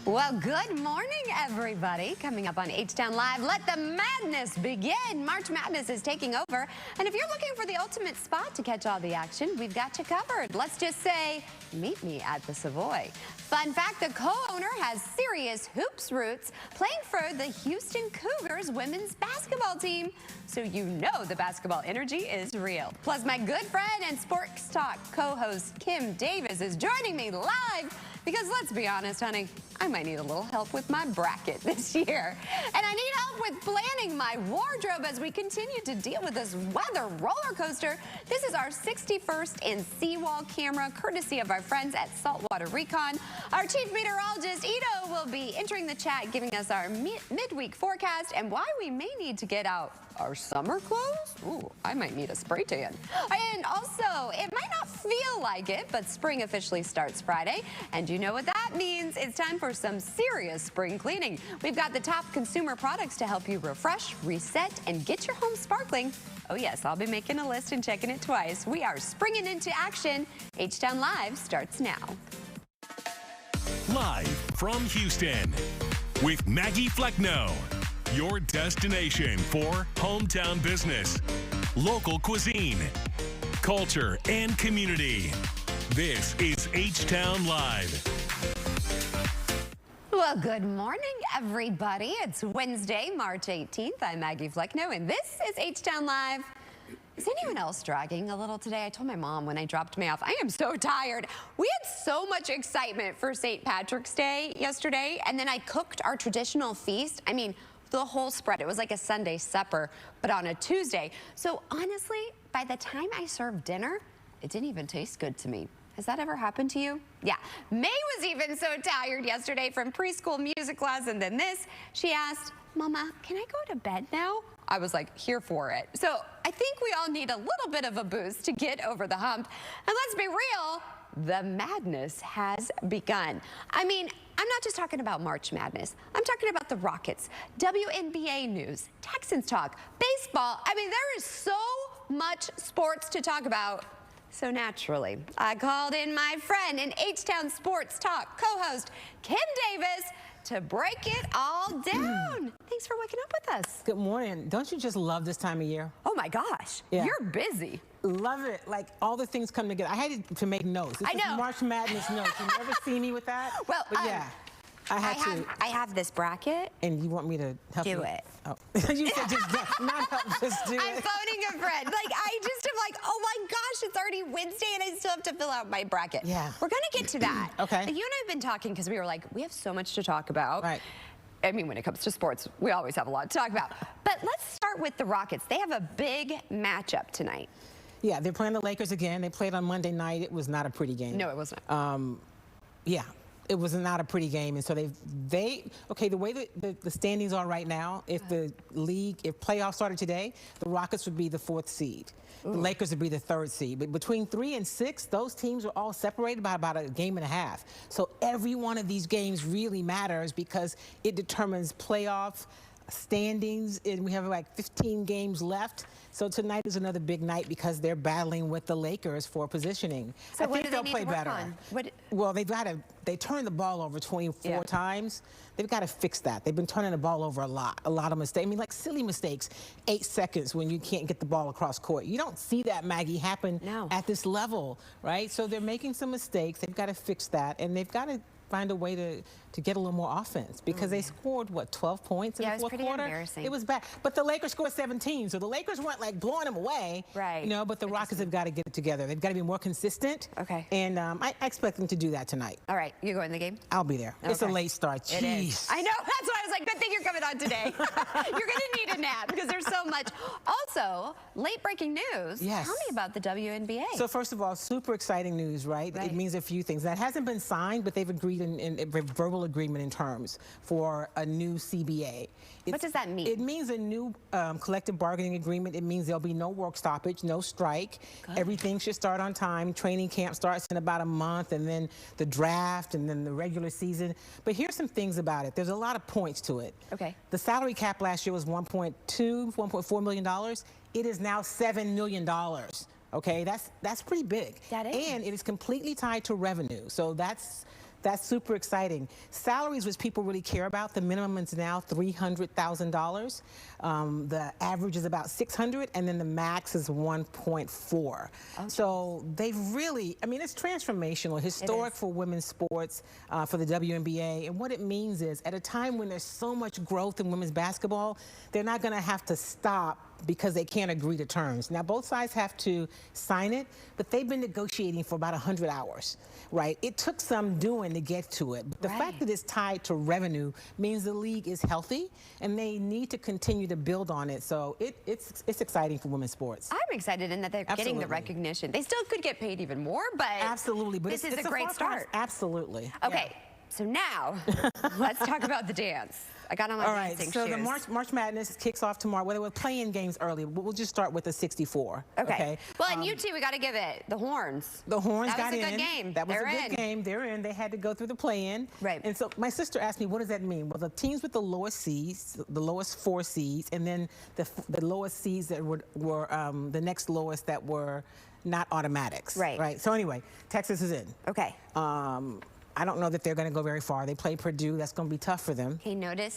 Well, good morning, everybody. Coming up on H-Town Live, let the madness begin. March Madness is taking over. And if you're looking for the ultimate spot to catch all the action, we've got you covered. Let's just say, meet me at the Savoy. Fun fact, the co-owner has serious hoops roots, playing for the Houston Cougars women's basketball team. So you know the basketball energy is real. Plus, my good friend and Sports Talk co-host Kim Davis is joining me live because let's be honest, honey, I might need a little help with my bracket this year. And I need help with planning my wardrobe as we continue to deal with this weather roller coaster. This is our 61st in Seawall camera, courtesy of our friends at Saltwater Recon. Our chief meteorologist, Ito, will be entering the chat, giving us our midweek forecast and why we may need to get out our summer clothes. Ooh, I might need a spray tan. And also, it might not feel like it, but spring officially starts Friday. And you know what that means? It's time for some serious spring cleaning. We've got the top consumer products to help you refresh, reset, and get your home sparkling. Oh yes, I'll be making a list and checking it twice. We are springing into action. H-Town Live starts now. Live from Houston with Maggie Flecknoe, your destination for hometown business, local cuisine, culture, and community. This is H-Town Live. Well, good morning, everybody. It's Wednesday, March 18th. I'm Maggie Flecknoe, and this is H-Town Live. Is anyone else dragging a little today? I told my mom when I dropped me off, I am so tired. We had so much excitement for St. Patrick's Day yesterday, and then I cooked our traditional feast. I mean, the whole spread. It was like a Sunday supper, but on a Tuesday. So honestly, by the time I served dinner, it didn't even taste good to me. Has that ever happened to you? Yeah. May was even so tired yesterday from preschool music class, and then this. She asked, Mama, can I go to bed now? I was like, here for it. So I think we all need a little bit of a boost to get over the hump. And let's be real, the madness has begun. I mean, I'm not just talking about March Madness. I'm talking about the Rockets, WNBA news, Texans talk, baseball. I mean, there is so much sports to talk about. So naturally, I called in my friend and H-Town Sports Talk co-host, Kim Davis, to break it all down. Thanks for waking up with us. Good morning. Don't you just love this time of year? Oh my gosh, yeah. You're busy. Love it. Like all the things come together. I had to make notes. This I know. Is March Madness notes. You never see me with that? Well, but yeah. I have this bracket. And you want me to help you? Do it. Oh. You said just not help, just do it. I'm phoning a friend. Like, I just am like, oh my gosh, it's already Wednesday and I still have to fill out my bracket. Yeah. We're going to get to that. Okay. You and I have been talking because we were like, we have so much to talk about. Right. I mean, when it comes to sports, we always have a lot to talk about. But let's start with the Rockets. They have a big matchup tonight. Yeah, they're playing the Lakers again. They played on Monday night. It was not a pretty game. No, it was not. Yeah. It was not a pretty game, and so okay, the way that the standings are right now, if playoffs started today, the Rockets would be the 4th seed. Ooh. The Lakers would be the 3rd seed. But between 3 and 6, those teams are all separated by about a game and a half. So every one of these games really matters because it determines playoff standings, and we have like 15 games left. So tonight is another big night because they're battling with the Lakers for positioning. So I think they'll play better. Well, they turned the ball over 24 times. They've got to fix that. They've been turning the ball over a lot of mistakes. I mean, like silly mistakes, 8 seconds when you can't get the ball across court. You don't see that, Maggie, happen at this level, right? So they're making some mistakes. They've got to fix that, and they've got to find a way to get a little more offense because they scored, what, 12 points in the 4th quarter? Yeah, it was pretty embarrassing. It was bad. But the Lakers scored 17, so the Lakers weren't like blowing them away. Right. You know, but the Rockets have got to get it together. They've got to be more consistent. Okay. And I expect them to do that tonight. All right, you go in the game? I'll be there. Okay. It's a late start. Jeez. It is. I know, that's why I was like, good thing you're coming on today. You're going to need a nap because there's so much. Also, late breaking news. Yes. Tell me about the WNBA. So first of all, super exciting news, right? It means a few things. That hasn't been signed, but they've agreed in a verbal agreement in terms for a new CBA. What does that mean? It means a new collective bargaining agreement. It means there'll be no work stoppage, no strike. Good. Everything should start on time. Training camp starts in about a month, and then the draft, and then the regular season. But here's some things about it. There's a lot of points to it. Okay. The salary cap last year was $1.4 million. It is now $7 million. Okay, that's pretty big. That is. And it is completely tied to revenue. So that's That's super exciting. Salaries, which people really care about, the minimum is now $300,000. The average is about $600,000, and then the max is $1.4. Oh, so they've really, I mean, it's transformational, historic for women's sports, for the WNBA. And what it means is, at a time when there's so much growth in women's basketball, they're not going to have to stop because they can't agree to terms. Now, both sides have to sign it, but they've been negotiating for about 100 hours, right? It took some doing to get to it. But the fact that it's tied to revenue means the league is healthy, and they need to continue to build on it. So it's exciting for women's sports. I'm excited in that they're getting the recognition. They still could get paid even more, but absolutely. But this is a great start. Absolutely. Okay, so now let's talk about the dance. I got on my dancing shoes. So the March Madness kicks off tomorrow. Well, they were playing games early. We'll just start with the 64. Okay. Well, and you two, we got to give it the horns. The horns got in. That was a good game. That was a good game. They're in. They had to go through the play-in. Right. And so my sister asked me, what does that mean? Well, the teams with the lowest seeds, the lowest 4 seeds, and then the lowest seeds that were the next lowest that were not automatics. Right. So anyway, Texas is in. Okay. I don't know that they're going to go very far. They play Purdue. That's going to be tough for them. Okay, noted,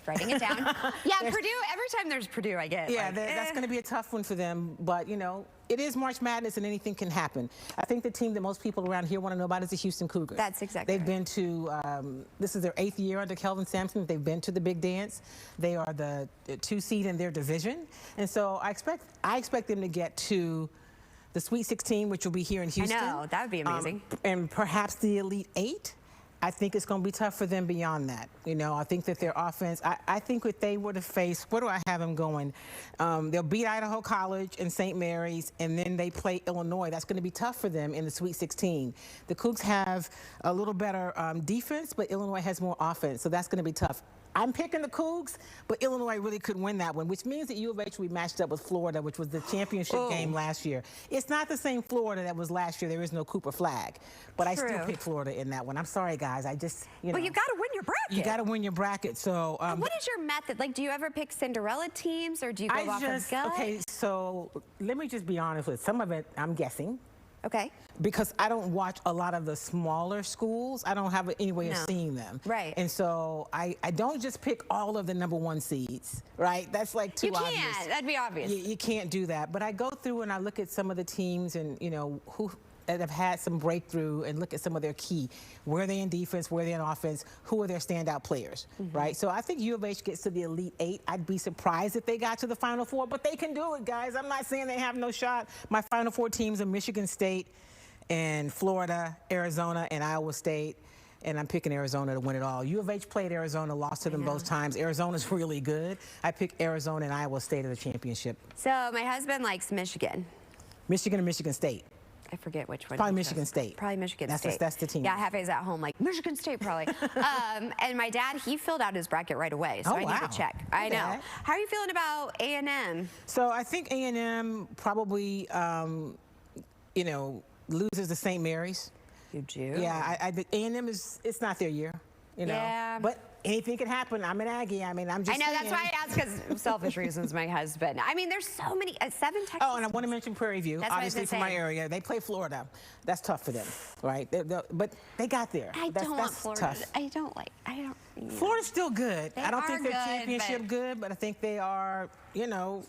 writing it down. Yeah, Purdue, every time there's Purdue, I get. Yeah, that's going to be a tough one for them. But, you know, it is March Madness and anything can happen. I think the team that most people around here want to know about is the Houston Cougars. That's exactly They've been to, this is their 8th year under Kelvin Sampson. They've been to the big dance. They are the 2 seed in their division. And so I expect them to get to the Sweet 16, which will be here in Houston. I know, that would be amazing. And perhaps the Elite 8. I think it's going to be tough for them beyond that. You know, I think that their offense, I think if they were to face, where do I have them going? They'll beat Idaho College and St. Mary's, and then they play Illinois. That's going to be tough for them in the Sweet 16. The Cougs have a little better defense, but Illinois has more offense, so that's going to be tough. I'm picking the Cougs, but Illinois really could win that one, which means that U of H will be matched up with Florida, which was the championship game last year. It's not the same Florida that was last year. There is no Cooper flag. But I still pick Florida in that one. I'm sorry, guys. I just, you know. Well, you got to win your bracket. You got to win your bracket. So what is your method? Like, do you ever pick Cinderella teams, or do you go off of gut? Okay, so let me just be honest with some of it, I'm guessing. Okay. Because I don't watch a lot of the smaller schools. I don't have any way of seeing them. Right. And so I don't just pick all of the #1 seeds, right? That's like too obvious. You can't. That'd be obvious. You can't do that. But I go through and I look at some of the teams and, you know, who that have had some breakthrough and look at some of their key. Where are they in defense? Where are they in offense? Who are their standout players, right? So I think U of H gets to the Elite 8. I'd be surprised if they got to the Final Four, but they can do it, guys. I'm not saying they have no shot. My Final Four teams are Michigan State and Florida, Arizona, and Iowa State. And I'm picking Arizona to win it all. U of H played Arizona, lost to them both times. Arizona's really good. I pick Arizona and Iowa State at the championship. So my husband likes Michigan. Michigan and Michigan State. I forget which one. Probably Michigan State. Probably Michigan State. That's the team. Yeah, Hefe's at home like, Michigan State probably. And my dad, he filled out his bracket right away, so I need to check. I know. How are you feeling about A&M? So I think A&M probably, you know, loses to St. Mary's. You do? Yeah, A&M it's not their year, you know. Yeah. But anything can happen. I'm an Aggie. I mean, I'm just saying. That's why I asked, because selfish reasons, my husband. I mean, there's so many, 7 Texas. Oh, and I want to mention Prairie View, obviously from my area. They play Florida. That's tough for them, right? But they got there. I don't want Florida. Tough. I don't. Florida's still good. I don't think they're championship good, but I think they are, you know,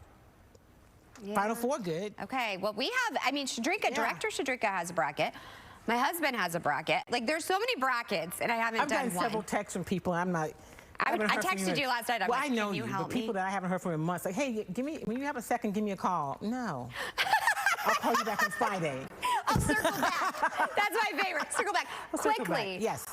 Final Four good. Okay, well, we have, I mean, Director Shadrika has a bracket. My husband has a bracket. Like, there's so many brackets, and I haven't done one. I've gotten several texts from people. I texted you last night. I know you, but people that I haven't heard from in months, like, hey, when you have a second, give me a call. No. I'll call you back on Friday. I'll circle back. That's my favorite. Circle back. Quickly. Yes.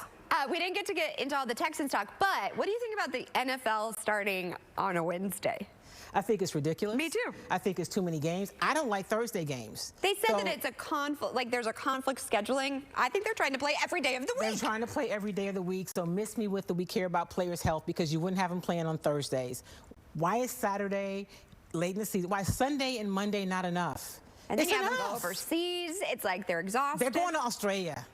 We didn't get into all the Texans talk, but what do you think about the NFL starting on a Wednesday? I think it's ridiculous. Me too. I think it's too many games. I don't like Thursday games. They said that it's a conflict, like there's a conflict scheduling. I think they're trying to play every day of the week. They're trying to play every day of the week, so miss me with the we care about players' health, because you wouldn't have them playing on Thursdays. Why is Saturday late in the season? Why is Sunday and Monday not enough? And then you have them go overseas. It's like they're exhausted. They're going to Australia.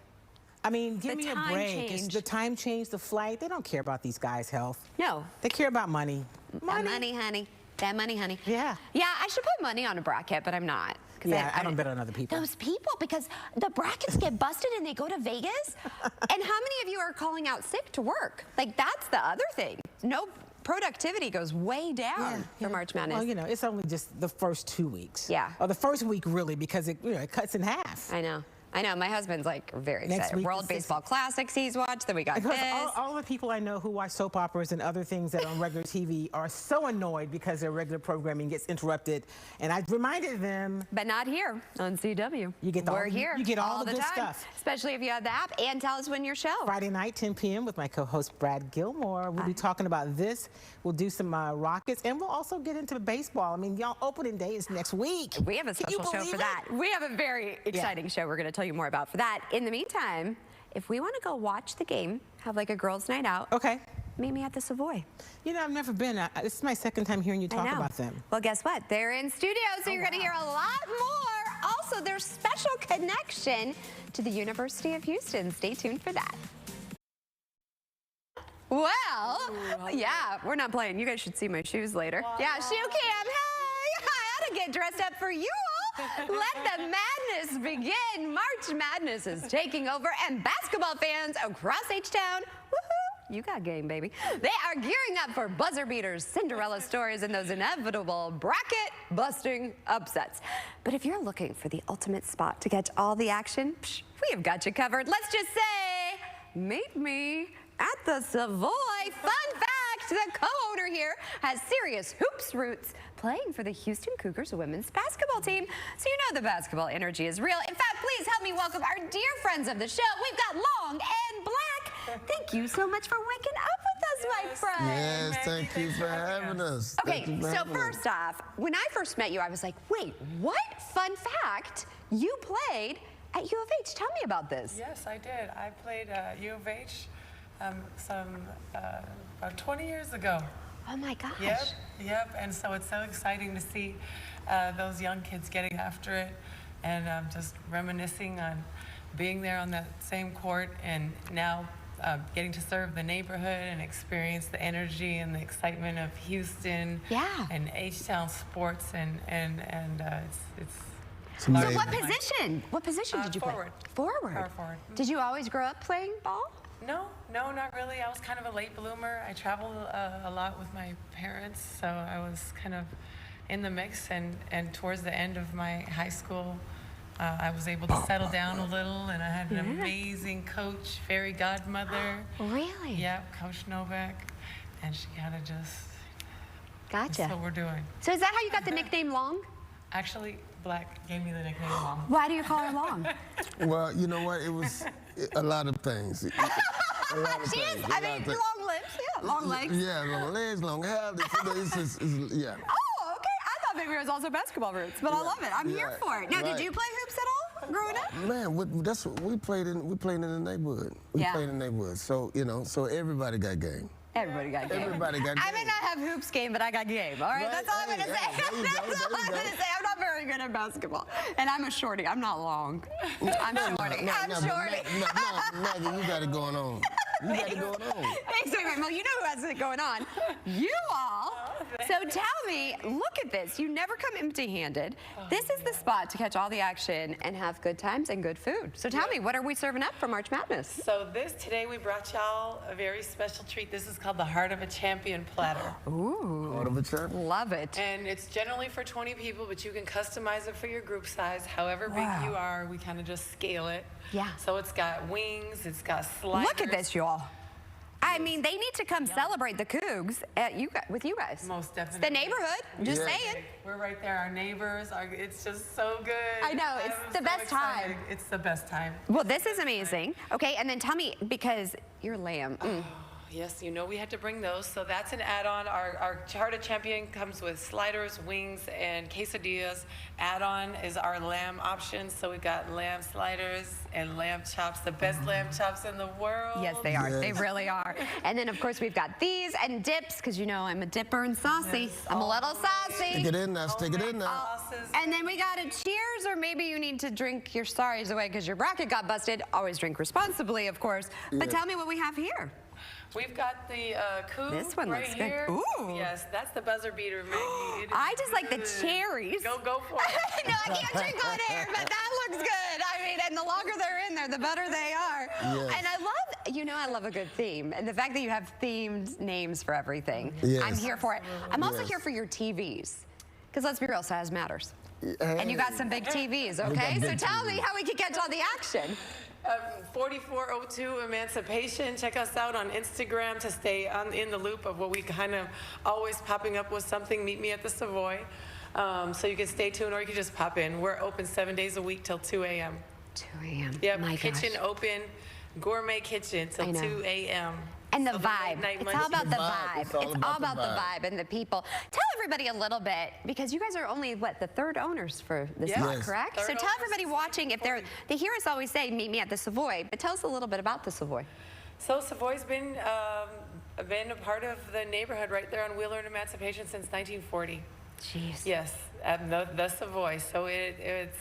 I mean, give me a break. It's the time change, the flight. They don't care about these guys' health. No. They care about money. Money, honey. That money, honey. Yeah. Yeah, I should put money on a bracket, but I'm not. 'Cause Yeah, I don't bet on other people. Those people, because the brackets get busted and they go to Vegas. And how many of you are calling out sick to work? Like, that's the other thing. No productivity goes way down for March Madness. Well, you know, it's only just the first 2 weeks. Yeah. Or the first week, really, because it, you know, it cuts in half. I know. I know. My husband's like very Next excited. week World is Baseball Classics he's watched. Then we got Because this. all the people I know who watch soap operas and other things that are on regular TV are so annoyed because their regular programming gets interrupted. And I reminded them. But not here on CW. You get We're here. You get all the good time, stuff. Especially if you have the app. And tell us when your show. Friday night, 10 p.m. with my co-host Brad Gilmore. We'll be talking about this. We'll do some Rockets, and we'll also get into baseball. I mean, y'all, opening day is next week. We have a special show for that. We have a very exciting show we're going to tell you more about for that. In the meantime, if we want to go watch the game, have like a girls' night out. Okay. Meet me at the Savoy. You know, I've never been. This is my second time hearing you talk about them. Well, guess what? They're in studio, so you're going to hear a lot more. Also, their special connection to the University of Houston. Stay tuned for that. Well, yeah, we're not playing. You guys should see my shoes later. Yeah, shoe cam. Hey, I ought to get dressed up for you all. Let the madness begin. March Madness is taking over, and basketball fans across H-Town, woohoo, you got game, baby. They are gearing up for buzzer beaters, Cinderella stories, and those inevitable bracket-busting upsets. But if you're looking for the ultimate spot to catch all the action, we have got you covered. Let's just say, meet me at the Savoy. Fun fact, the co-owner here has serious hoops roots, playing for the Houston Cougars women's basketball team. So you know the basketball energy is real. In fact, please help me welcome our dear friends of the show. We've got Long and Black. Thank you so much for waking up with us, my friend. Yes, thank you for having us. Okay, so first off, when I first met you, I was like, wait, what? Fun fact, you played at U of H. Tell me about this. Yes, I did. I played U of H about 20 years ago. Oh my gosh. Yep. And so it's so exciting to see those young kids getting after it, and just reminiscing on being there on that same court, and now getting to serve the neighborhood and experience the energy and the excitement of Houston and H-Town sports, and it's so what position? What position did you play? Forward. Power forward. Did you always grow up playing ball? No, not really. I was kind of a late bloomer. I traveled a lot with my parents, so I was kind of in the mix. And towards the end of my high school, I was able to settle down a little, and I had an amazing coach, fairy godmother. Really? Yep, Coach Novak, and she kind of just. Gotcha. That's what we're doing. So is that how you got the nickname Long? Actually, Black gave me the nickname Long. Why do you call her Long? Well, you know what? It was a lot of things. She is. I mean, long lips. Long legs. Yeah, long legs, long hair. It's just, yeah. Oh, okay. I thought maybe it was also basketball roots, but I love it. I'm here for it. Now, did you play hoops at all growing up? Man, that's what we played in the neighborhood. We played in the neighborhood. So, you know, so everybody got game. Everybody got game. Everybody got game. I may not have hoops game, but I got game. All right, that's all I'm going to say. That's all I'm going to say. I'm not very good at basketball. And I'm a shorty. I'm not long. I'm shorty. I'm shorty. No, you got it going on. You got it going on. Thanks, well, you know who has it going on. You all. So tell me, look at this. You never come empty-handed. This is the spot to catch all the action and have good times and good food. So tell me, what are we serving up for March Madness? So today we brought y'all a very special treat. This is called the Heart of a Champion platter. Ooh. Heart of a Champion. Love it. And it's generally for 20 people, but you can customize it for your group size. However big you are, we kind of just scale it. Yeah. So it's got wings, it's got sliders. Look at this, y'all. I mean, they need to come celebrate the Cougs with you guys. Most definitely. It's the neighborhood, just saying. We're right there, our neighbors. It's just so good. I know, it's the best time. It's the best time. Well, this is amazing. Okay, and then tell me, because you're lamb. Yes, you know we had to bring those. So that's an add-on. Our Heart of Champion comes with sliders, wings, and quesadillas. Add-on is our lamb option. So we've got lamb sliders and lamb chops, the best lamb chops in the world. Yes, they are. Yes. They really are. And then, of course, we've got these and dips, because you know I'm a dipper and saucy. Yes, I'm a little saucy. Stick it in now, stick it in now. And then we got a cheers, or maybe you need to drink your sorries away because your bracket got busted. Always drink responsibly, of course. But tell me what we have here. We've got the coup This one right looks good. here. Ooh. Yes, that's the buzzer beater, Maggie. It is I just like the good. cherries. Go for it. No, I can't drink hot air, but that looks good. I mean, and the longer they're in there, the better they are. Yes. And I love a good theme. And the fact that you have themed names for everything. Yes. I'm here for it. I'm also Yes. here for your TVs. Because let's be real, size matters. Hey. And you got some big TVs, okay? So big tell me TVs. how we can catch all the action. 4402 Emancipation. Check us out on Instagram to stay in the loop of what we kind of always popping up with something. Meet me at the Savoy. So you can stay tuned or you can just pop in. We're open 7 days a week till 2 a.m. 2 a.m. Yep, My kitchen gosh. open, gourmet kitchen I till know. 2 a.m. And the So vibe. late night It's all about the vibe. It's all about the the vibe and the people. Tell everybody a little bit, because you guys are only, what, the third owners for this Yes. spot, Yes. correct? Third So tell owners everybody since watching, if they hear us always say, meet me at the Savoy, but tell us a little bit about the Savoy. So Savoy's been a part of the neighborhood right there on Wheeler and Emancipation since 1940. Jeez. Yes, the Savoy. So it's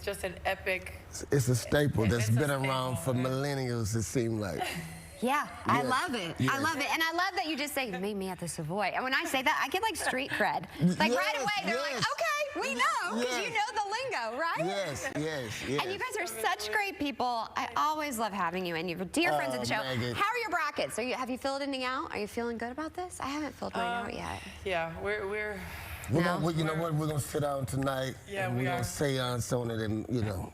just an epic. It's a staple that's It's a been around staple. for millennials, it seemed like. Yeah, I Yes. love it. I Yes. love it. And I love that you just say, meet me at the Savoy. And when I say that, I get like street cred. Like right Yes, away, they're like, yes. okay, we know, because you Yes. know the lingo, right? Yes, yes, yes. And you guys are such great people. I always love having you, and you're dear friends of the show. Maggie. How are your brackets? Have you filled anything out? Are you feeling good about this? I haven't filled mine out yet. Yeah, we're You know what? We're gonna sit down tonight Yeah, and we we're are. gonna seance on it and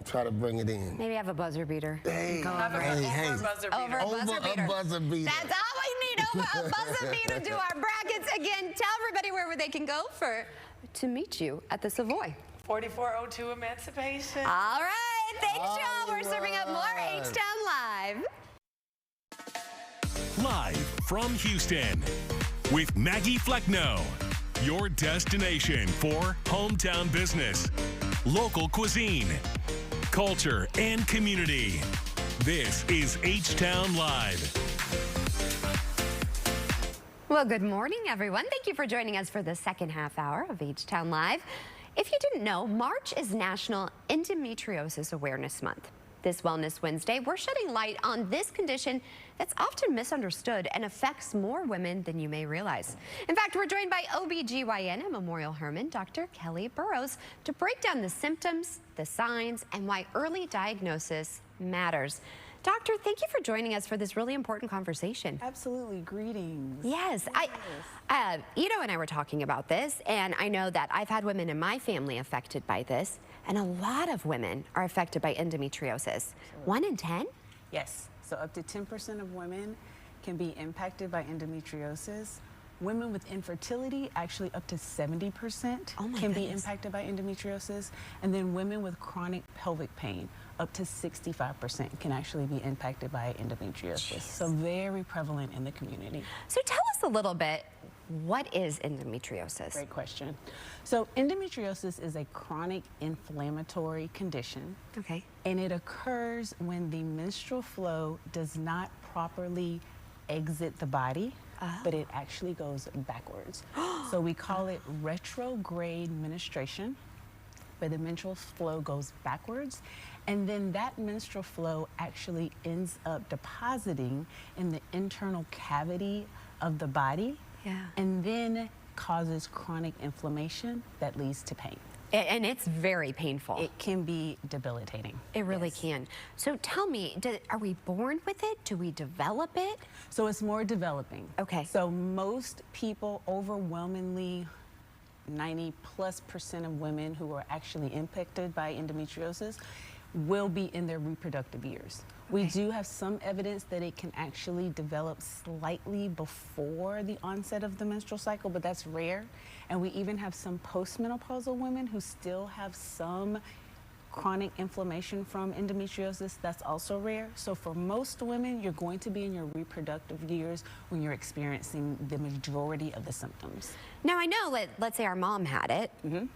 try to bring it in. Maybe have a buzzer beater. Hey, Go have over a it. hey. buzzer Over beater. a buzzer Over a beater. buzzer beater. That's all we need, over a buzzer beater to our brackets. Again, tell everybody where they can go to meet you at the Savoy. 4402 Emancipation. All right, thanks, y'all. We're serving up more Alright. H-Town Live. Live from Houston with Maggie Flecknoe. Your destination for hometown business, local cuisine, culture, and community. This is H-Town Live. Well, good morning, everyone. Thank you for joining us for the second half hour of H-Town Live. If you didn't know, March is National Endometriosis Awareness Month. This Wellness Wednesday, we're shedding light on this condition that's often misunderstood and affects more women than you may realize. In fact, we're joined by OBGYN at Memorial Hermann, Dr. Kelly Burrows, to break down the symptoms, the signs, and why early diagnosis matters. Doctor, thank you for joining us for this really important conversation. Absolutely. Greetings. Yes, Ito and I were talking about this, and I know that I've had women in my family affected by this, and a lot of women are affected by endometriosis. 1 in 10? Yes. So up to 10% of women can be impacted by endometriosis. Women with infertility, actually up to 70% Oh my can be goodness. impacted by endometriosis. And then women with chronic pelvic pain, up to 65% can actually be impacted by endometriosis. So very prevalent in the community. So tell us a little bit, what is endometriosis? Great question. So endometriosis is a chronic inflammatory condition. Okay. And it occurs when the menstrual flow does not properly exit the body, but it actually goes backwards. So we call it retrograde menstruation, where the menstrual flow goes backwards. And then that menstrual flow actually ends up depositing in the internal cavity of the body. Yeah. And then causes chronic inflammation that leads to pain. And it's very painful. It can be debilitating. It really Yes. can. So tell me, are we born with it? Do we develop it? So it's more developing. Okay. So most people, overwhelmingly 90+% of women who are actually impacted by endometriosis will be in their reproductive years. We do have some evidence that it can actually develop slightly before the onset of the menstrual cycle, but that's rare. And we even have some postmenopausal women who still have some chronic inflammation from endometriosis. That's also rare. So for most women, you're going to be in your reproductive years when you're experiencing the majority of the symptoms. Now I know, let's say our mom had it,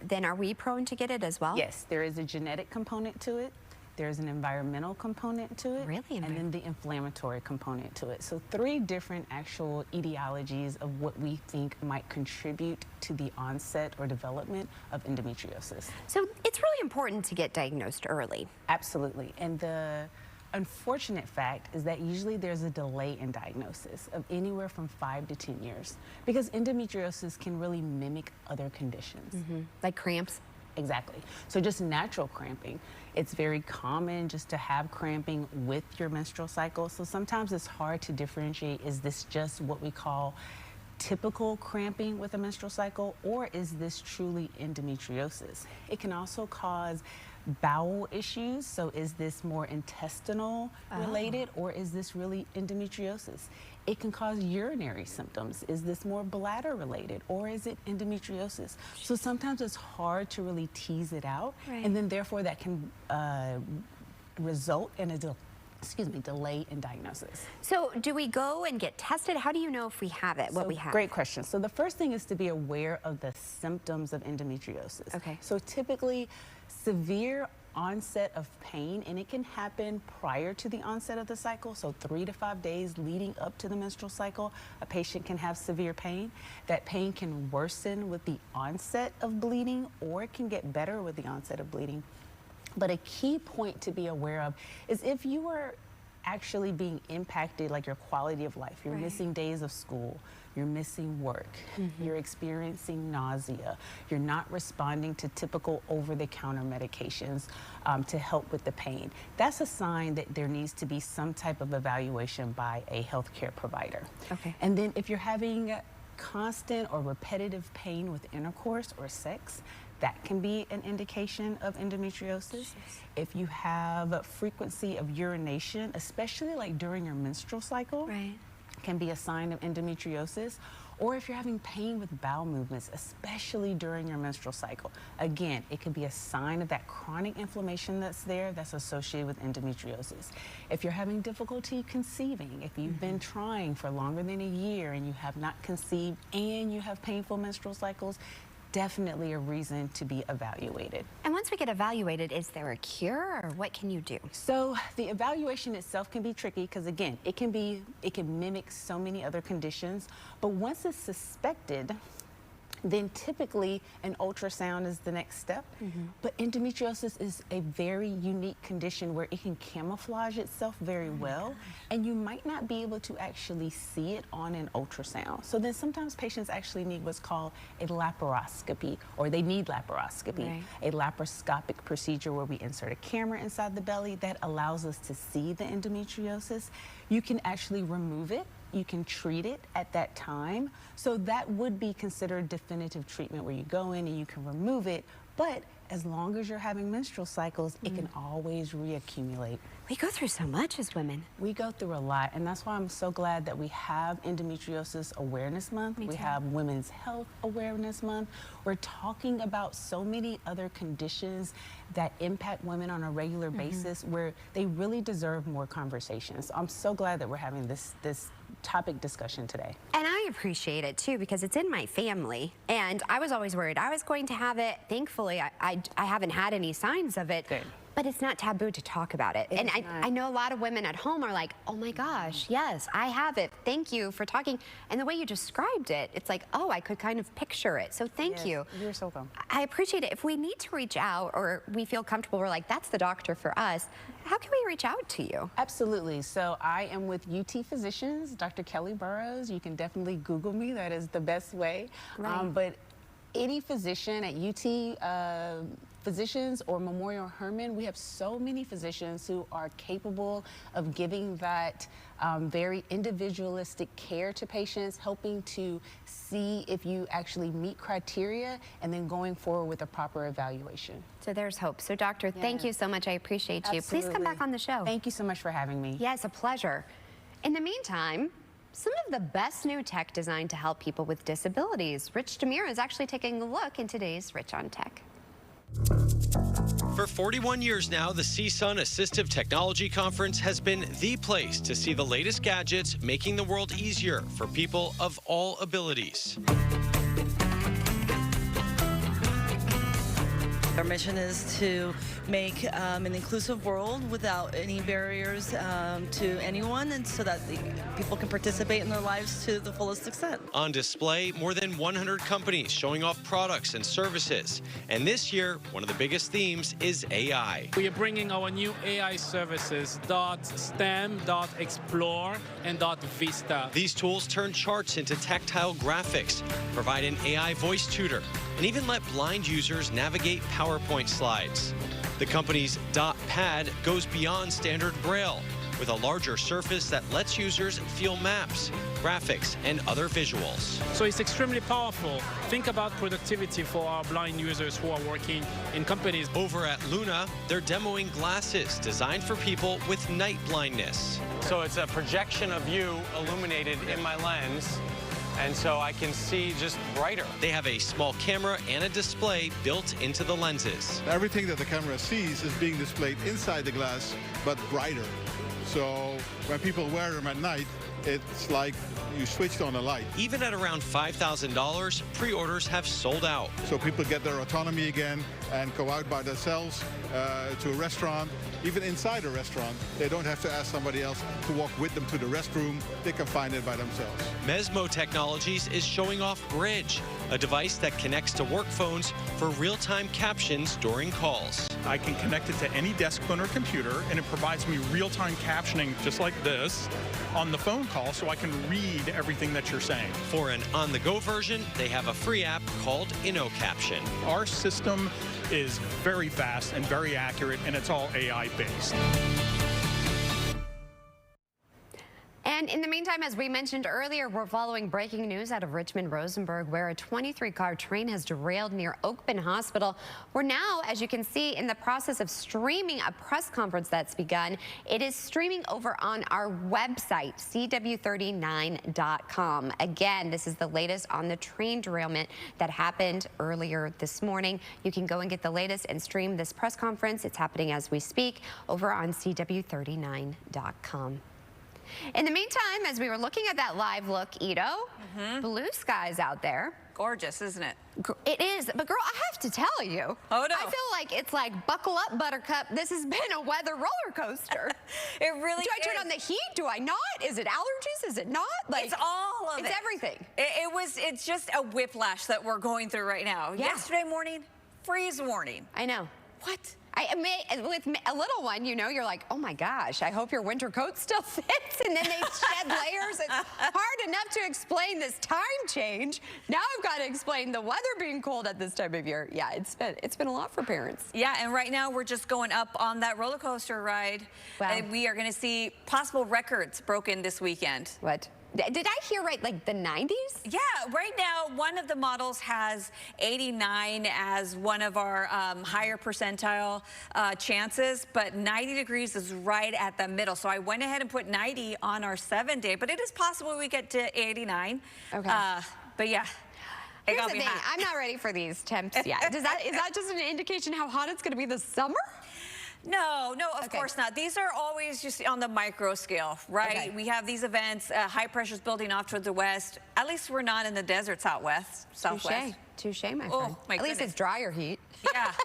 then are we prone to get it as well? Yes, there is a genetic component to it. There's an environmental component to it. Really? And then the inflammatory component to it. So 3 different actual etiologies of what we think might contribute to the onset or development of endometriosis. So it's really important to get diagnosed early. Absolutely. And the unfortunate fact is that usually there's a delay in diagnosis of anywhere from 5 to 10 years because endometriosis can really mimic other conditions. Like cramps? Exactly. So just natural cramping. It's very common just to have cramping with your menstrual cycle. So sometimes it's hard to differentiate, is this just what we call typical cramping with a menstrual cycle, or is this truly endometriosis? It can also cause bowel issues. So is this more intestinal related, or is this really endometriosis? It can cause urinary symptoms. Is this more bladder related, or is it endometriosis? So sometimes it's hard to really tease it out, and then therefore that can result in a delay in diagnosis. So do we go and get tested? How do you know if we have it, what we have? Great question. So the first thing is to be aware of the symptoms of endometriosis. Okay. So typically severe onset of pain, and it can happen prior to the onset of the cycle, so 3 to 5 days leading up to the menstrual cycle, a patient can have severe pain. That pain can worsen with the onset of bleeding, or it can get better with the onset of bleeding. But a key point to be aware of is if you are actually being impacted, like your quality of life, you're missing days of school, you're missing work, you're experiencing nausea, you're not responding to typical over-the-counter medications to help with the pain. That's a sign that there needs to be some type of evaluation by a healthcare provider. Okay. And then if you're having constant or repetitive pain with intercourse or sex, that can be an indication of endometriosis. If you have frequency of urination, especially like during your menstrual cycle, can be a sign of endometriosis. Or if you're having pain with bowel movements, especially during your menstrual cycle, again, it could be a sign of that chronic inflammation that's there that's associated with endometriosis. If you're having difficulty conceiving, if you've been trying for longer than a year and you have not conceived and you have painful menstrual cycles, definitely a reason to be evaluated. And once we get evaluated, is there a cure, or what can you do? So the evaluation itself can be tricky because, again, it can mimic so many other conditions, but once it's suspected, then typically an ultrasound is the next step. But endometriosis is a very unique condition where it can camouflage itself very well, and you might not be able to actually see it on an ultrasound. So then sometimes patients actually need what's called a laparoscopy, or they need laparoscopy, a laparoscopic procedure where we insert a camera inside the belly that allows us to see the endometriosis. You can actually remove it. You can treat it at that time. So that would be considered definitive treatment where you go in and you can remove it. But as long as you're having menstrual cycles, it can always reaccumulate. We go through so much as women. We go through a lot, and that's why I'm so glad that we have Endometriosis Awareness Month. We have Women's Health Awareness Month. We're talking about so many other conditions that impact women on a regular basis where they really deserve more conversations. I'm so glad that we're having this topic discussion today. And I appreciate it too, because it's in my family, and I was always worried I was going to have it. Thankfully, I haven't had any signs of it. Good. But it's not taboo to talk about it. And I know a lot of women at home are like, oh my gosh, yes, I have it. Thank you for talking. And the way you described it, it's like, oh, I could kind of picture it. So thank you. You're so welcome. I appreciate it. If we need to reach out, or we feel comfortable, we're like, that's the doctor for us, how can we reach out to you? Absolutely. So I am with UT Physicians, Dr. Kelly Burrows. You can definitely Google me. That is the best way. But any physician at UT Physicians or Memorial Hermann, we have so many physicians who are capable of giving that very individualistic care to patients, helping to see if you actually meet criteria, and then going forward with a proper evaluation. So there's hope. So doctor, thank you so much. I appreciate you. Please come back on the show. Thank you so much for having me. Yes, a pleasure. In the meantime, some of the best new tech designed to help people with disabilities. Rich Demir is actually taking a look in today's Rich on Tech. For 41 years now, the CSUN Assistive Technology Conference has been the place to see the latest gadgets making the world easier for people of all abilities. Our mission is to make an inclusive world without any barriers to anyone, and so that people can participate in their lives to the fullest extent. On display, more than 100 companies showing off products and services. And this year, one of the biggest themes is AI. We are bringing our new AI services, .stem, .explore, and .vista. These tools turn charts into tactile graphics, provide an AI voice tutor, and even let blind users navigate PowerPoint slides. The company's .pad goes beyond standard Braille, with a larger surface that lets users feel maps, graphics, and other visuals. So it's extremely powerful. Think about productivity for our blind users who are working in companies. Over at Luna, they're demoing glasses designed for people with night blindness. So it's a projection of you illuminated in my lens, and so I can see just brighter. They have a small camera and a display built into the lenses. Everything that the camera sees is being displayed inside the glass, but brighter. So when people wear them at night, it's like you switched on a light. Even at around $5,000, pre-orders have sold out. So people get their autonomy again and go out by themselves to a restaurant. Even inside a restaurant, they don't have to ask somebody else to walk with them to the restroom. They can find it by themselves. Mesmo Technologies is showing off Bridge, a device that connects to work phones for real-time captions during calls. I can connect it to any desk phone or computer, and it provides me real-time captioning just like this on the phone call, so I can read everything that you're saying. For an on-the-go version, they have a free app called InnoCaption. Our system is very fast and very accurate, and it's all AI-based. And in the meantime, as we mentioned earlier, we're following breaking news out of Richmond-Rosenberg, where a 23-car train has derailed near Oakman Hospital. We're now, as you can see, in the process of streaming a press conference that's begun. It is streaming over on our website, cw39.com. Again, this is the latest on the train derailment that happened earlier this morning. You can go and get the latest and stream this press conference. It's happening as we speak over on cw39.com. In the meantime, as we were looking at that live look, Ito, blue skies out there. Gorgeous, isn't it? It is, but girl, I have to tell you, oh, no. I feel like it's like buckle up, Buttercup. This has been a weather roller coaster. It really Do I turn on the heat? Do I not? Is it allergies? Is it not? Like, it's all of it. It's everything. It's just a whiplash that we're going through right now. Yeah. Yesterday morning, freeze warning. I know. What? With a little one, you know, you're like, oh my gosh, I hope your winter coat still fits. And then they shed layers. It's hard enough to explain this time change. Now I've got to explain the weather being cold at this time of year. Yeah, it's been a lot for parents. Yeah, and right now we're just going up on that roller coaster ride. Wow. And we are going to see possible records broken this weekend. What? Did I hear right, like the 90s? Yeah, right now, one of the models has 89 as one of our higher percentile chances, but 90 degrees is right at the middle. So I went ahead and put 90 on our 7-day, but it is possible we get to 89. Okay. But yeah. Here's the thing, I'm not ready for these temps yet. Is that just an indication how hot it's going to be this summer? No, of course not. These are always just on the micro scale, right? Okay. We have these events, high pressure's building off towards the west. At least we're not in the desert southwest. Touche, my friend. Oh, my At least it's drier heat. Yeah. All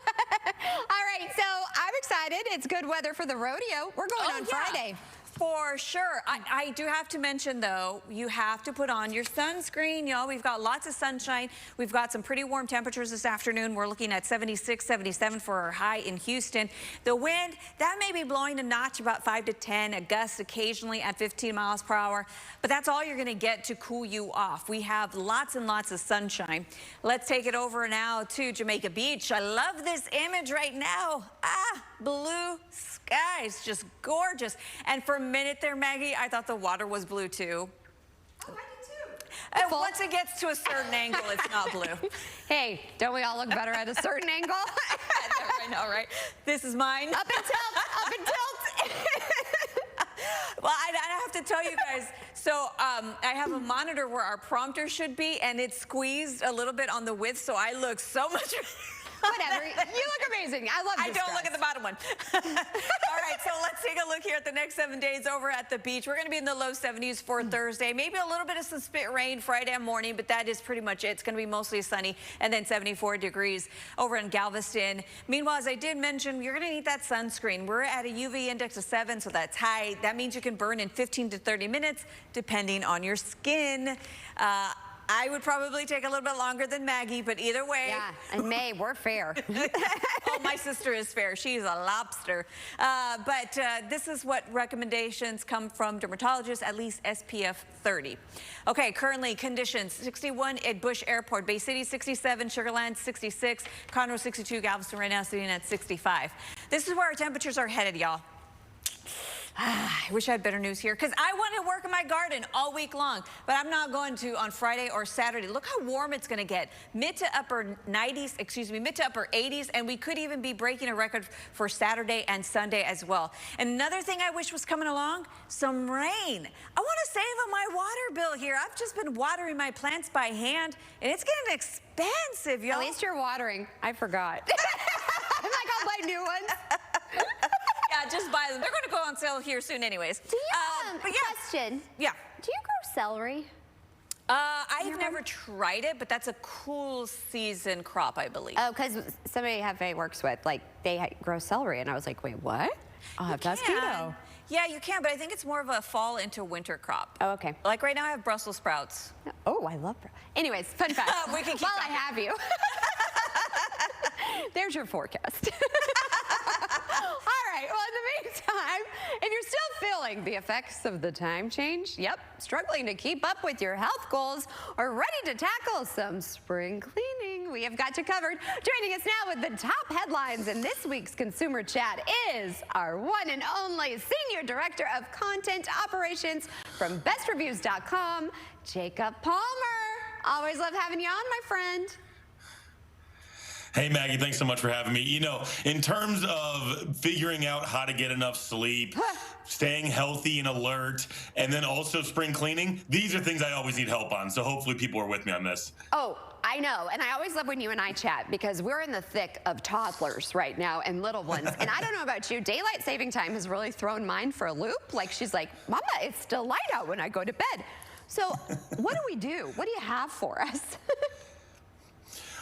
right, so I'm excited. It's good weather for the rodeo. We're going on Friday. For sure. I do have to mention, though, you have to put on your sunscreen, y'all. We've got lots of sunshine. We've got some pretty warm temperatures this afternoon. We're looking at 76, 77 for our high in Houston. The wind, that may be blowing a notch about 5 to 10, a gust occasionally at 15 miles per hour. But that's all you're going to get to cool you off. We have lots and lots of sunshine. Let's take it over now to Jamaica Beach. I love this image right now. Blue skies, just gorgeous. And for a minute there, Maggie, I thought the water was blue too. Oh, I did too. And once it gets to a certain angle, it's not blue. Hey, don't we all look better at a certain angle? I know, right? This is mine. Up and tilt, up and tilt. Well, I have to tell you guys, so I have a monitor where our prompter should be, and it's squeezed a little bit on the width, so I look so much Whatever. You look amazing. I love this I don't dress. look at the bottom one. All right, so let's take a look here at the next 7 days over at the beach. We're going to be in the low 70s for Thursday. Maybe a little bit of some spit rain Friday morning, but that is pretty much it. It's going to be mostly sunny, and then 74 degrees over in Galveston. Meanwhile, as I did mention, you're going to need that sunscreen. We're at a UV index of 7, so that's high. That means you can burn in 15 to 30 minutes, depending on your skin. I would probably take a little bit longer than Maggie, but either way. Yeah, and May, we're fair. Oh, my sister is fair. She's a lobster. But this is what recommendations come from dermatologists, at least SPF 30. Okay, currently conditions, 61 at Bush Airport, Bay City 67, Sugar Land 66, Conroe 62, Galveston right now sitting at 65. This is where our temperatures are headed, y'all. I wish I had better news here, because I want to work in my garden all week long, but I'm not going to on Friday or Saturday. Look how warm it's going to get. Mid to upper 80s, and we could even be breaking a record for Saturday and Sunday as well. And another thing I wish was coming along, some rain. I want to save on my water bill here. I've just been watering my plants by hand, and it's getting expensive, y'all. At least you're watering. I forgot. I'm like, I'll buy new ones. Yeah, just buy them. They're going to go on sale here soon anyways. Do you, question. Yeah. Do you grow celery? I've never tried it, but that's a cool season crop, I believe. Oh, because somebody Hefe works with, like, they grow celery, and I was like, wait, what? I'll have to ask Guido. Yeah, you can, but I think it's more of a fall into winter crop. Oh, okay. Like right now, I have Brussels sprouts. Oh, I love Anyways, fun fact. We can keep While I have you. There's your forecast. All right, well, in the meantime, if you're still feeling the effects of the time change, struggling to keep up with your health goals, or ready to tackle some spring cleaning, we have got you covered. Joining us now with the top headlines in this week's Consumer Chat is our one and only Senior Director of Content Operations from bestreviews.com, Jacob Palmer. Always love having you on, my friend. Hey, Maggie, thanks so much for having me. You know, in terms of figuring out how to get enough sleep, staying healthy and alert, and then also spring cleaning, these are things I always need help on. So hopefully people are with me on this. Oh, I know. And I always love when you and I chat, because we're in the thick of toddlers right now and little ones. And I don't know about you, daylight saving time has really thrown mine for a loop. Like, she's like, Mama, it's still light out when I go to bed. So what do we do? What do you have for us?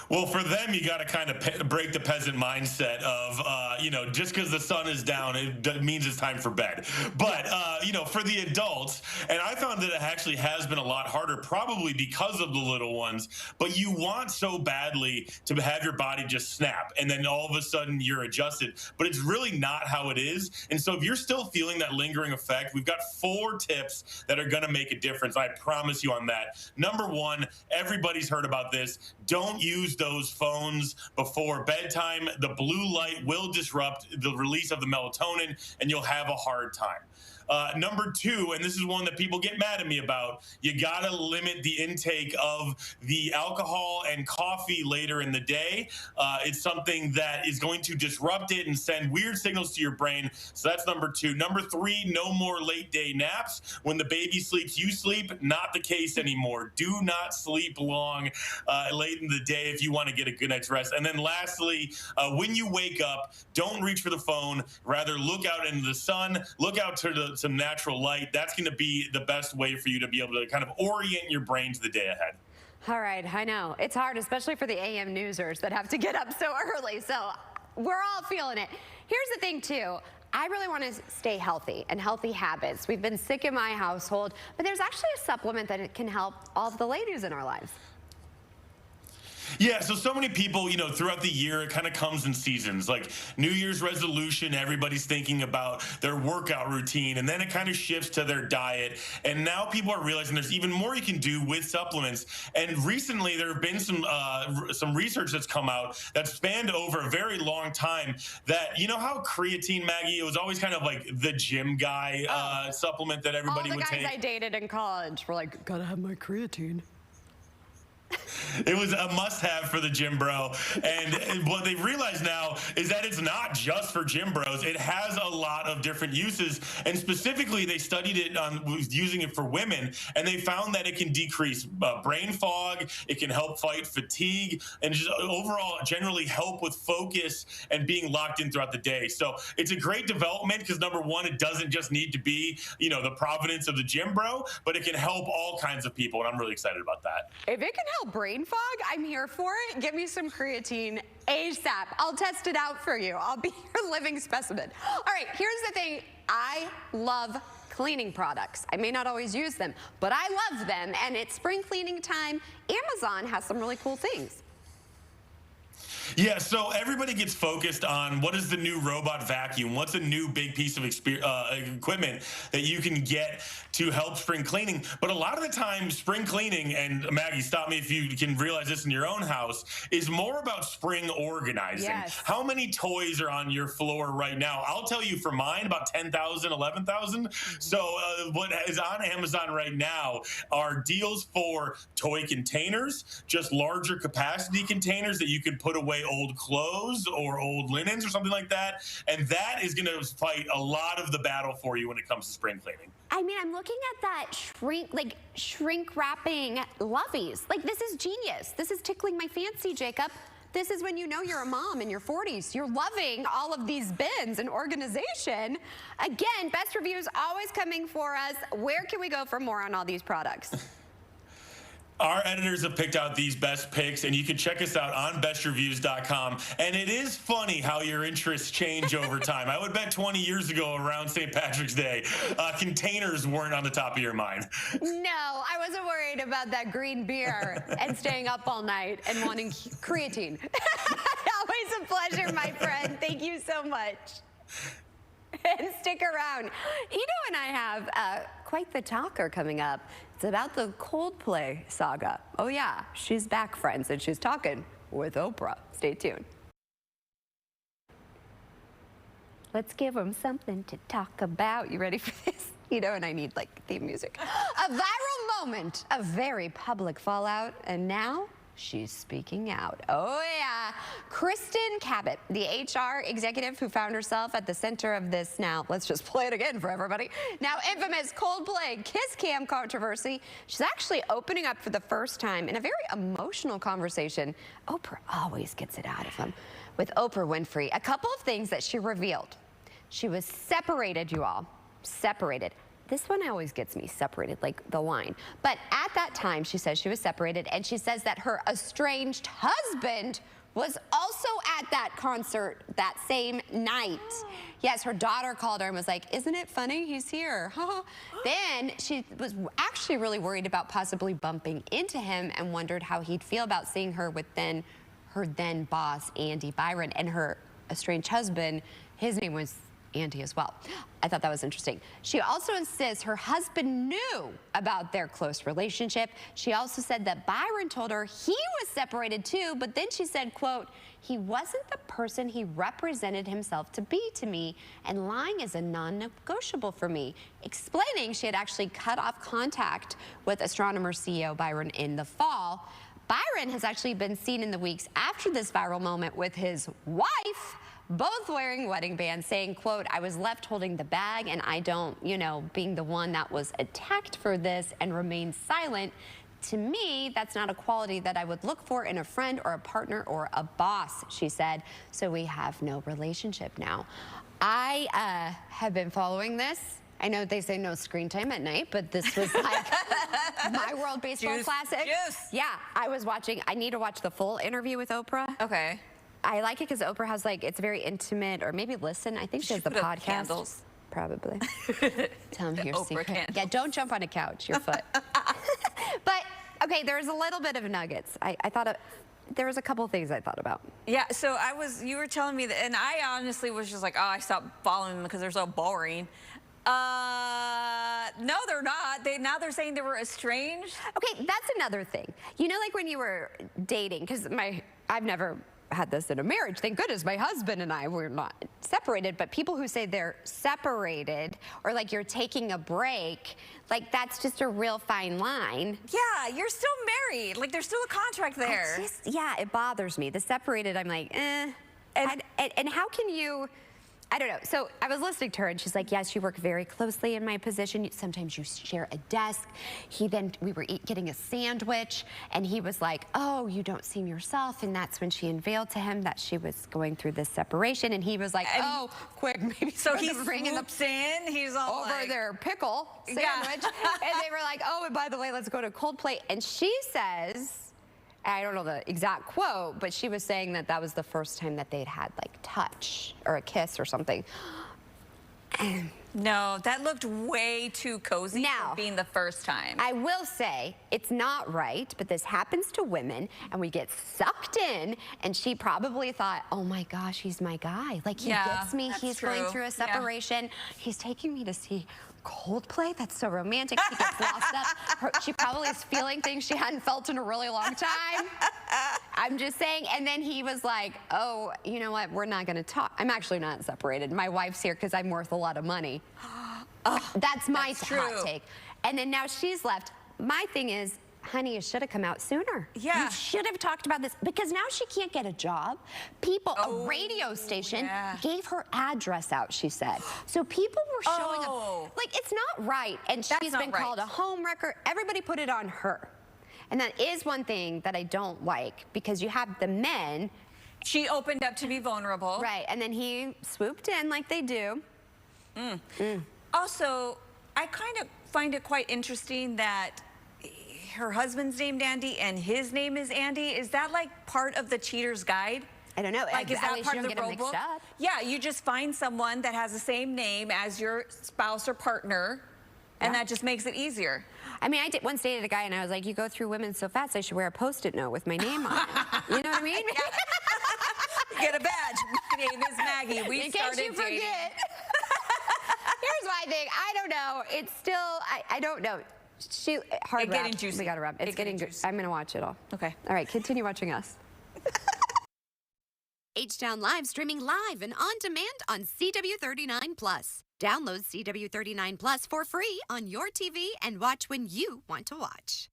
Well, for them, you got to kind of break the peasant mindset of, you know, just because the sun is down, it means it's time for bed. But, you know, for the adults, and I found that it actually has been a lot harder, probably because of the little ones, but you want so badly to have your body just snap, and then all of a sudden you're adjusted. But it's really not how it is. And so if you're still feeling that lingering effect, we've got 4 tips that are going to make a difference. I promise you on that. Number 1, everybody's heard about this. Don't use those phones before bedtime. The blue light will disrupt the release of the melatonin, and you'll have a hard time. Number 2, and this is one that people get mad at me about, you gotta limit the intake of the alcohol and coffee later in the day. It's something that is going to disrupt it and send weird signals to your brain. So that's number 2. Number 3, no more late day naps. When the baby sleeps, you sleep. Not the case anymore. Do not sleep long late in the day if you want to get a good night's rest. And then lastly, when you wake up, don't reach for the phone. Rather, look out into the sun, look out to some natural light. That's going to be the best way for you to be able to kind of orient your brain to the day ahead. All right, I know. It's hard, especially for the AM newsers that have to get up so early. So we're all feeling it. Here's the thing, too. I really want to stay healthy and healthy habits. We've been sick in my household, but there's actually a supplement that can help all of the ladies in our lives. Yeah, so many people, you know, throughout the year, it kind of comes in seasons. Like New Year's resolution, everybody's thinking about their workout routine, and then it kind of shifts to their diet. And now people are realizing there's even more you can do with supplements. And recently, there have been some research that's come out that spanned over a very long time that, you know how creatine, Maggie, it was always kind of like the gym guy supplement that everybody would take. All the guys I dated in college were like, gotta have my creatine. It was a must-have for the gym bro. And what they've realized now is that it's not just for gym bros. It has a lot of different uses. And specifically, they studied it on using it for women, and they found that it can decrease brain fog, it can help fight fatigue, and just overall generally help with focus and being locked in throughout the day. So it's a great development because, number one, it doesn't just need to be, you know, the providence of the gym bro, but it can help all kinds of people, and I'm really excited about that. If it can help brain fog, I'm here for it. Give me some creatine ASAP. I'll test it out for you. I'll be your living specimen. All right, here's the thing. I love cleaning products. I may not always use them, but I love them, and it's spring cleaning time. Amazon has some really cool things. Yeah, so everybody gets focused on what is the new robot vacuum, what's a new big piece of equipment that you can get to help spring cleaning. But a lot of the time, spring cleaning, and Maggie, stop me if you can realize this in your own house, is more about spring organizing. Yes. How many toys are on your floor right now? I'll tell you for mine, about 10,000, 11,000. So what is on Amazon right now are deals for toy containers, just larger capacity containers that you can put away old clothes or old linens or something like that, and that is going to fight a lot of the battle for you when it comes to spring cleaning. I mean, I'm looking at that shrink wrapping loveys. Like, this is genius. This is tickling my fancy, Jacob. This is when you know you're a mom in your 40s. You're loving all of these bins and organization. Again, best reviews always coming for us. Where can we go for more on all these products? Our editors have picked out these best picks, and you can check us out on bestreviews.com. And it is funny how your interests change over time. I would bet 20 years ago around St. Patrick's Day, containers weren't on the top of your mind. No, I wasn't worried about that green beer and staying up all night and wanting creatine. Always a pleasure, my friend. Thank you so much. And stick around. Ito and I have quite the talker coming up. It's about the Coldplay saga. Oh yeah, she's back, friends, and she's talking with Oprah. Stay tuned. Let's give them something to talk about. You ready for this? Ito and I need like theme music. A viral moment, a very public fallout, and now she's speaking out. Oh yeah, Kristen Cabot, the HR executive who found herself at the center of this now, let's just play it again for everybody, now infamous Coldplay kiss cam controversy. She's actually opening up for the first time in a very emotional conversation. Oprah always gets it out of him. With Oprah Winfrey, a couple of things that she revealed. She was separated, you all, separated. This one always gets me, separated, like the line. But at that time, she says she was separated, and she says that her estranged husband was also at that concert that same night. Yes, her daughter called her and was like, isn't it funny? He's here. Then she was actually really worried about possibly bumping into him and wondered how he'd feel about seeing her with her then boss, Andy Byron, and her estranged husband, his name was Andy as well. I thought that was interesting. She also insists her husband knew about their close relationship. She also said that Byron told her he was separated too, but then she said, quote, he wasn't the person he represented himself to be to me, and lying is a non-negotiable for me, explaining she had actually cut off contact with astronomer CEO Byron in the fall. Byron has actually been seen in the weeks after this viral moment with his wife, both wearing wedding bands, saying, quote, I was left holding the bag and I don't, you know, being the one that was attacked for this and remained silent. To me, that's not a quality that I would look for in a friend or a partner or a boss, she said. So we have no relationship now. I have been following this. I know they say no screen time at night, but this was like my World Baseball Classic. Yeah, I was watching. I need to watch the full interview with Oprah. Okay. I like it because Oprah has like, it's very intimate, or maybe listen. I think she has the podcast. Candles. Probably. Tell them your Oprah secret. candles. Yeah, don't jump on a couch, your foot. But, okay, there's a little bit of nuggets. I thought there was a couple things I thought about. Yeah, so you were telling me that, and I honestly was just like, oh, I stopped following them because they're so boring. No, they're not. Now they're saying they were estranged. Okay, that's another thing. You know, like when you were dating, because I've never had this in a marriage. Thank goodness my husband and I were not separated. But people who say they're separated or like you're taking a break, like that's just a real fine line. Yeah, you're still married. Like there's still a contract there. Yeah, it bothers me. The separated, I'm like, eh. And how can you... I don't know. So I was listening to her, and she's like, yes, you work very closely in my position. Sometimes you share a desk. We were getting a sandwich, and he was like, oh, you don't seem yourself. And that's when she unveiled to him that she was going through this separation. And he was like, oh, quick, maybe. So he swoops in. He's all over like, their pickle sandwich. Yeah. And they were like, oh, and by the way, let's go to Coldplay. And she says... I don't know the exact quote, but she was saying that that was the first time that they'd had like touch or a kiss or something. No, that looked way too cozy for being the first time. I will say it's not right, but this happens to women and we get sucked in, and she probably thought, oh my gosh, he's my guy. Like he gets me, he's going through a separation. He's taking me to see Coldplay. That's so romantic. She gets lost up. She probably is feeling things she hadn't felt in a really long time. I'm just saying. And then he was like, oh, you know what? We're not going to talk. I'm actually not separated. My wife's here because I'm worth a lot of money. That's my hot take. And then now she's left. My thing is, honey, you should have come out sooner. Yeah. You should have talked about this, because now she can't get a job. A radio station gave her address out, she said. So people were showing up. Like, it's not right. And she's been called a homewrecker. Everybody put it on her. And that is one thing that I don't like, because you have the men. She opened up to be vulnerable. Right. And then he swooped in like they do. Also, I kind of find it quite interesting that her husband's named Andy and his name is Andy. Is that like part of the cheater's guide? I don't know. Like, is that part of the rule book? Yeah, you just find someone that has the same name as your spouse or partner, and that just makes it easier. I mean, I once dated a guy, and I was like, you go through women so fast, I should wear a Post-it note with my name on it. You know what I mean? Get a badge. My name is Maggie. We started dating. Forget. Here's my thing. I don't know. It's still, I don't know. It's getting juicy. We got to wrap. It's getting juicy. I'm going to watch it all. Okay. All right. Continue watching us. H-Town Live streaming live and on demand on CW39+. Download CW39 Plus for free on your TV and watch when you want to watch.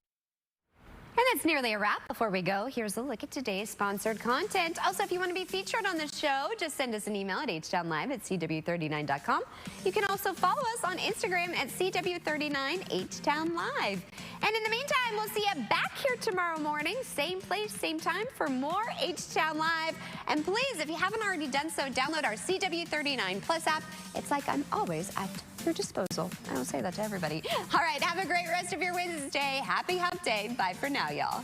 And that's nearly a wrap. Before we go, here's a look at today's sponsored content. Also, if you want to be featured on the show, just send us an email at htownlive@cw39.com. You can also follow us on Instagram at CW39HTownLive. And in the meantime, we'll see you back here tomorrow morning, same place, same time, for more H-Town Live. And please, if you haven't already done so, download our CW39 Plus app. It's like I'm always at your disposal. I don't say that to everybody. All right, have a great rest of your Wednesday. Happy Hump Day. Bye for now, y'all.